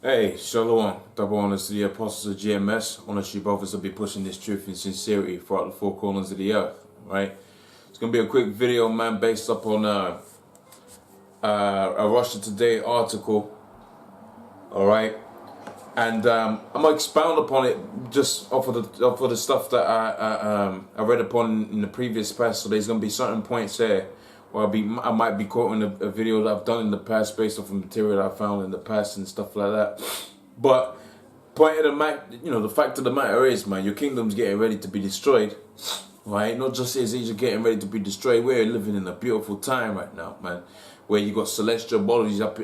Hey, Shalom. Double honors to the apostles of GMS. Honest you brothers will be pushing this truth in sincerity throughout the four corners of the earth. Right? It's gonna be a quick video, man, based up on a Russia Today article. All right, and I'm gonna expound upon it just off of the stuff that I read upon in the previous past. So there's gonna be certain points there where I might be quoting a video that I've done in the past based off of material that I found in the past and stuff like that. But point of the the fact of the matter is, man, your kingdom's getting ready to be destroyed. Right? Not just is Asia getting ready to be destroyed. We're living in a beautiful time right now, man, where you got celestial bodies up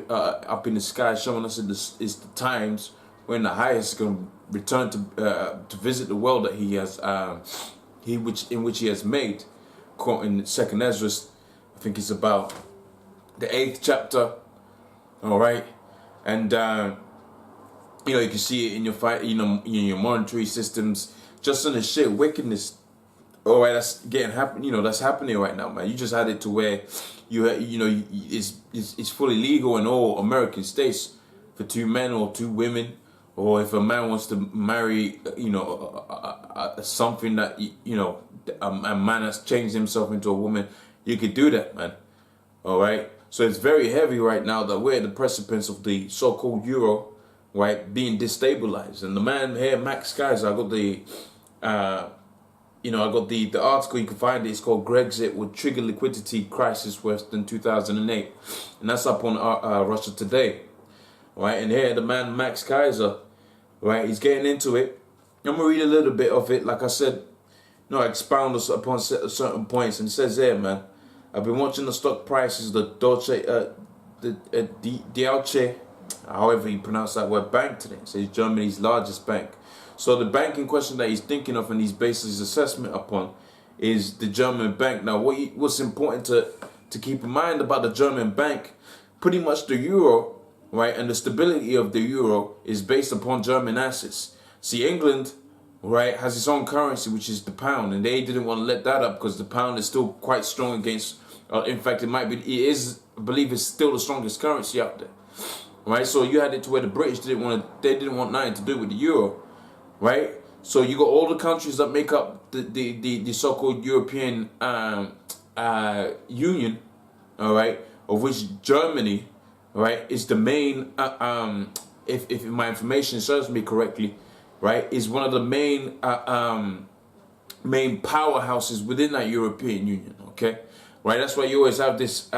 in the sky showing us it's the times when the highest is going to return to visit the world that he has in which he has made. Quoting Second Ezra, I think it's about the 8th chapter. All right, and you can see it in your in your monetary systems, just in the sheer wickedness. All right, that's that's happening right now, man. You just had it to where it's fully legal in all American states for 2 men or 2 women, or if a man wants to marry, something that a man has changed himself into a woman, you could do that, man. All right, so it's very heavy right now that we're at the precipice of the so-called euro, right, being destabilized. And the man here, Max Guys, I got the I got the article, you can find it. It's called Grexit would trigger liquidity crisis worse than 2008, and that's up on Russia Today, right? And here the man Max Kaiser, right, he's getting into it. I'm gonna read a little bit of it. Like I said, expound upon certain points. And it says there, man, I've been watching the stock prices, the Deutsche, however you pronounce that word, bank today. It says Germany's largest bank. So the bank in question that he's thinking of and he's based his assessment upon is the German bank. Now, what's important to keep in mind about the German bank, pretty much the euro, right, and the stability of the euro is based upon German assets. See, England, right, has its own currency, which is the pound, and they didn't want to let that up because the pound is still quite strong against. In fact, I believe it's still the strongest currency out there, right? So you had it to where the British didn't want nothing to do with the euro. Right, so you got all the countries that make up the so-called European Union, all right, of which Germany, right, is the main. If my information serves me correctly, right, is one of the main powerhouses within that European Union. Okay, right. That's why you always have this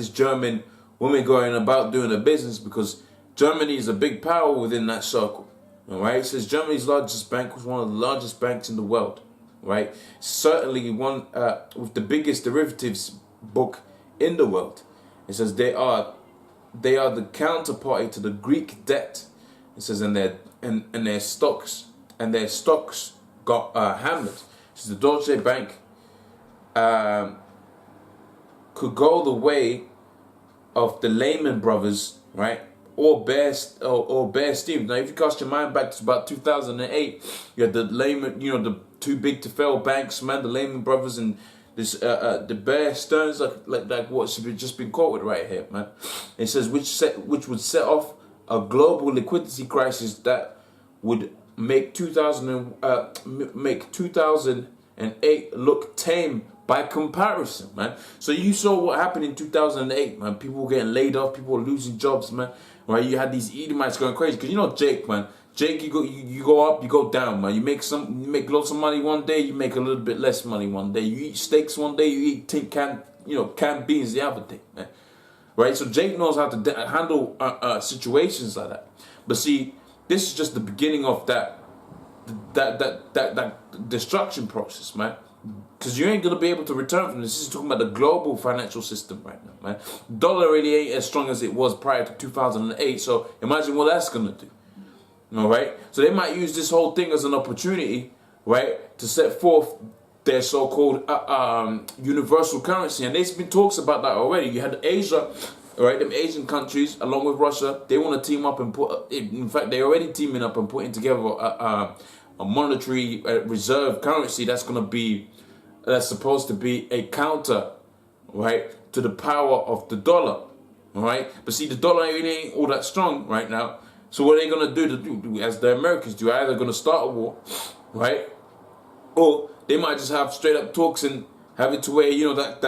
German woman going about doing her business, because Germany is a big power within that circle. All right, it says Germany's largest bank was one of the largest banks in the world, right? Certainly one with the biggest derivatives book in the world. It says they are the counterparty to the Greek debt. It says their stocks got hammered. It says the Deutsche Bank could go the way of the Lehman Brothers, right? Or Bear Stearns. Now, if you cast your mind back to about 2008, you had the Lehman, the too big to fail banks, man, the Lehman Brothers, and this the Bear Stearns, like what's just been quoted right here, man. It says which would set off a global liquidity crisis that would make 2008 look tame by comparison, man. So you saw what happened in 2008, man. People were getting laid off, people were losing jobs, man. Right? You had these Edomites going crazy, because Jake, man. Jake, you go up, you go down, man. You make lots of money one day, you make a little bit less money one day. You eat steaks one day, you eat canned beans the other day, man. Right? So Jake knows how to handle situations like that. But see, this is just the beginning of that destruction process, man. Because you ain't going to be able to return from this. This is talking about the global financial system right now, man. Dollar really ain't as strong as it was prior to 2008. So imagine what that's going to do. All right? So they might use this whole thing as an opportunity, right, to set forth their so-called universal currency. And there's been talks about that already. You had Asia, right, them Asian countries, along with Russia, they want to team up and in fact, they're already teaming up and putting together a monetary reserve currency that's supposed to be a counter, right, to the power of the dollar, all right? But see, the dollar really ain't all that strong right now, So what are they gonna do as the Americans do? Either gonna start a war, right? Or they might just have straight up talks and have it to where, you know, that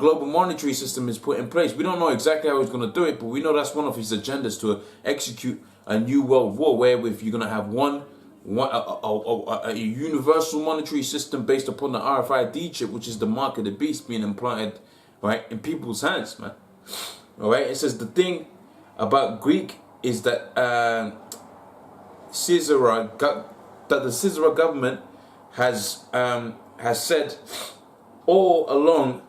global monetary system is put in place. We don't know exactly how he's going to do it, but we know that's one of his agendas, to execute a new world war, where if you're going to have a universal monetary system based upon the RFID chip, which is the mark of the beast being implanted, right, in people's hands, man. All right. It says the thing about Greek is that the Caesar government has said all along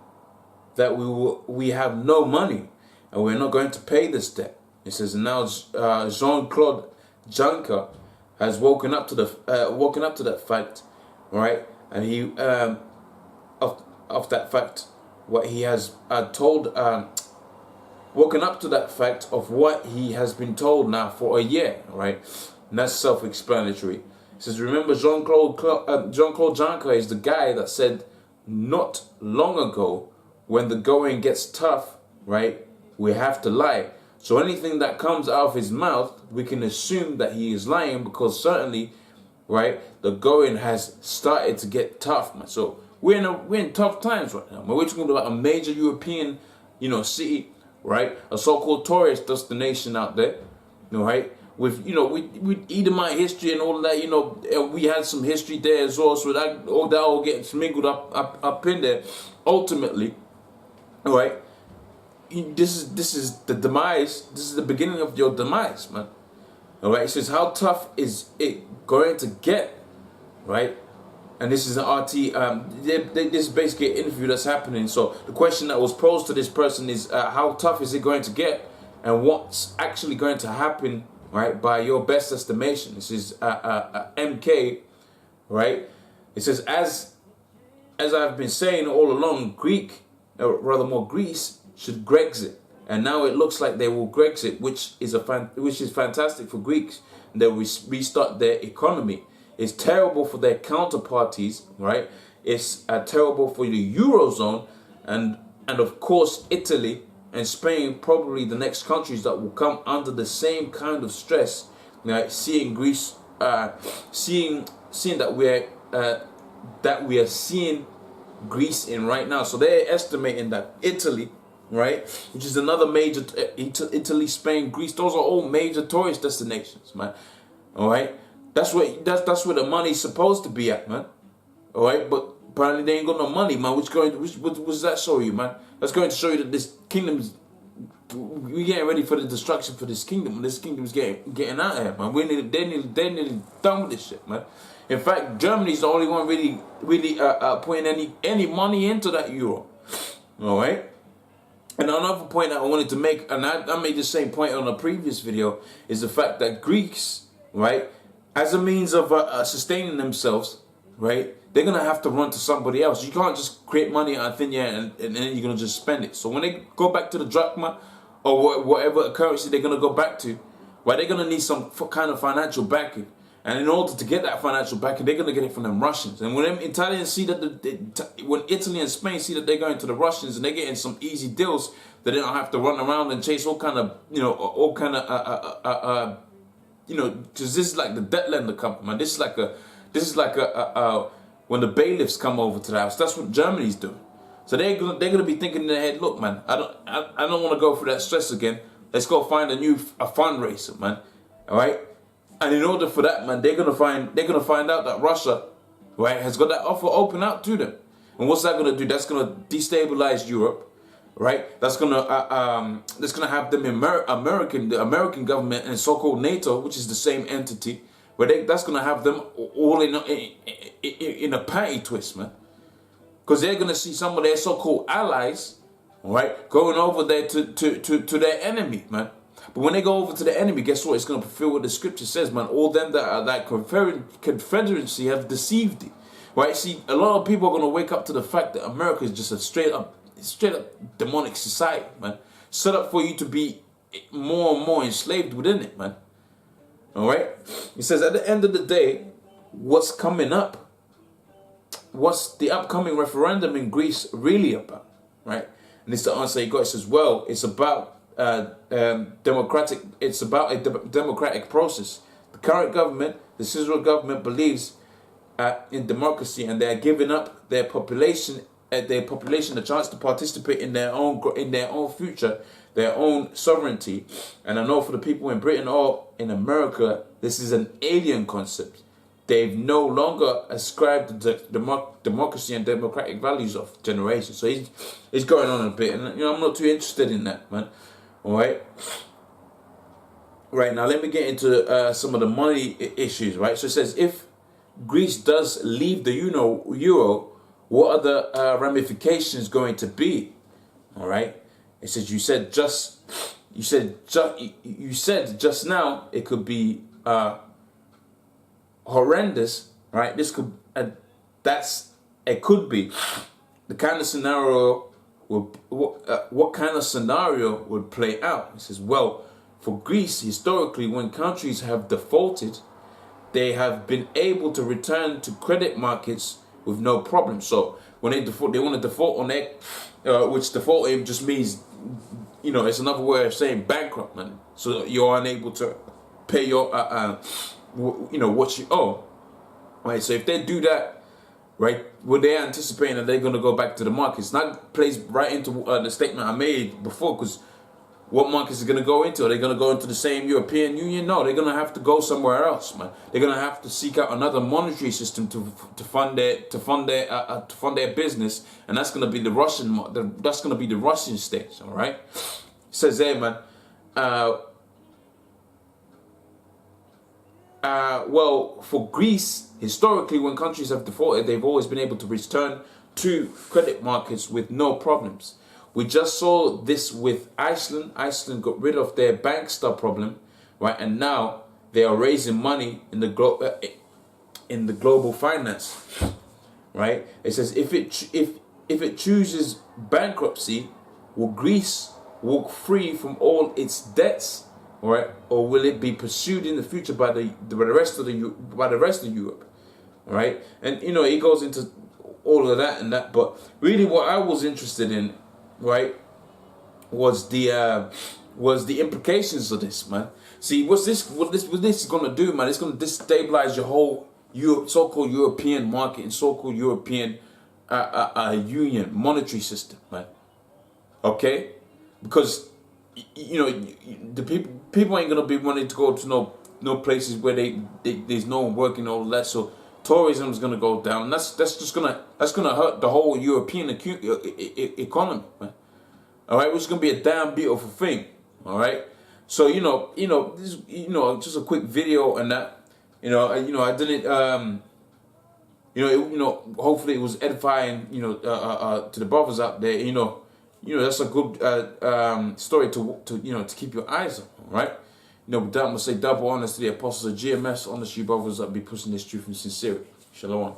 that we have no money and we're not going to pay this debt. It says now Jean-Claude Juncker has woken up to that fact, right? And he of that fact, what he has woken up to that fact of what he has been told now for a year, right? And that's self-explanatory. It says, remember, Jean-Claude Juncker is the guy that said not long ago, when the going gets tough, right, we have to lie. So anything that comes out of his mouth, we can assume that he is lying, because certainly, right, the going has started to get tough, man. So we're in tough times right now. We're talking about a major European, you know, city, right, a so-called tourist destination out there, you know, right, with, you know, with Edomite history and all of that, you know, we had some history there as well, so that all getting smiggled up in there. Ultimately, all right, this is the demise. This is the beginning of your demise, man. All right. It says, how tough is it going to get, right? And this is an RT. This is basically an interview that's happening. So the question that was posed to this person is, how tough is it going to get, and what's actually going to happen, right, by your best estimation? This is MK, right? It says, as I've been saying all along, Greece should Grexit, and now it looks like they will Grexit, which is fantastic for Greeks. They will restart their economy. It's terrible for their counterparties, right? It's terrible for the Eurozone, and of course Italy and Spain, probably the next countries that will come under the same kind of stress, right? Seeing Greece, seeing that we are seeing Greece in right now. So they're estimating that Italy, right, which is another major, Italy, Spain, Greece, those are all major tourist destinations, man. All right, that's where the money's supposed to be at, man. All right, but apparently they ain't got no money, man. What does that show you, man? That's going to show you that this kingdom's, we're getting ready for the destruction for this kingdom. This kingdom's getting out of here, man. They're nearly done with this shit, man. In fact, Germany's the only one really putting any money into that euro. All right. And another point that I wanted to make, and I made the same point on a previous video, is the fact that Greeks, right, as a means of sustaining themselves, right, they're going to have to run to somebody else. You can't just create money out of thin air and then you're going to just spend it. So when they go back to the drachma or whatever currency they're going to go back to, right, they're going to need some kind of financial backing. And in order to get that financial backing, they're going to get it from them Russians. And when them Italians see that, when Italy and Spain see that they're going to the Russians and they're getting some easy deals, that they don't have to run around and chase all kind of, you know, you know, because this is like the debt lender company, man. This is like when the bailiffs come over to the house. That's what Germany's doing. So they're gonna be thinking in their head, look, man, I don't want to go through that stress again. Let's go find a fundraiser, man. All right. And in order for that, man, they're gonna find out that Russia, right, has got that offer open out to them. And what's that gonna do? That's gonna destabilize Europe, right? That's gonna have them the American government and so-called NATO, which is the same entity, where that's gonna have them all in a panty twist, man. Because they're gonna see some of their so-called allies, right, going over there to their enemy, man. But when they go over to the enemy, guess what? It's going to fulfill what the scripture says, man. All them that are that confederacy have deceived thee. Right? See, a lot of people are going to wake up to the fact that America is just a straight up demonic society, man. Set up for you to be more and more enslaved within it, man. All right? It says at the end of the day, what's coming up? What's the upcoming referendum in Greece really about? Right? And it's the answer he got. It says, well, it's about democratic. It's about a democratic process. The current government, the Israel government, believes in democracy, and they are giving up their population the chance to participate in their own future, their own sovereignty. And I know for the people in Britain or in America, this is an alien concept. They've no longer ascribed the democracy and democratic values of generations. So he's going on a bit, and I'm not too interested in that, man. All right. Right, now let me get into some of the money issues. Right, so it says if Greece does leave the euro, what are the ramifications going to be? All right, it says you said just now it could be horrendous, right? This could it could be the kind of scenario what kind of scenario would play out. It says, well, for Greece, historically, when countries have defaulted, they have been able to return to credit markets with no problem. So when they default, they want to default on their, which defaulting just means, it's another way of saying bankrupt, man. So you're unable to pay your, what you owe, right? So if they do that, right, what they're anticipating that they're going to go back to the markets. That plays right into the statement I made before, because what markets are going to go into? Are they going to go into the same European Union? No, they're going to have to go somewhere else, man. They're going to have to seek out another monetary system to fund their business, and that's going to be the Russian states. All right, it says there, man. Well, for Greece, historically, when countries have defaulted, they've always been able to return to credit markets with no problems. We just saw this with Iceland. Iceland got rid of their bankster problem, right? And now they are raising money in the global finance, right? It says if it chooses bankruptcy, will Greece walk free from all its debts, right? Or will it be pursued in the future by the rest of Europe, right? And he goes into all of that and that, but really what I was interested in, right, was the implications of this, man. See, what this is gonna do, man? It's gonna destabilize your whole so-called European market and so-called European union monetary system, man. Okay, because the people ain't gonna be wanting to go to no places where there's no one working, all that. So tourism is gonna go down. That's gonna hurt the whole European economy, man. All right, which is gonna be a damn beautiful thing. All right, so this just a quick video and that. I didn't hopefully it was edifying. To the brothers out there. That's a good story to keep your eyes on. All right. With that, I'm gonna say double honors to the apostles of GMS, honest you brothers that be pushing this truth in sincerity. Shalom.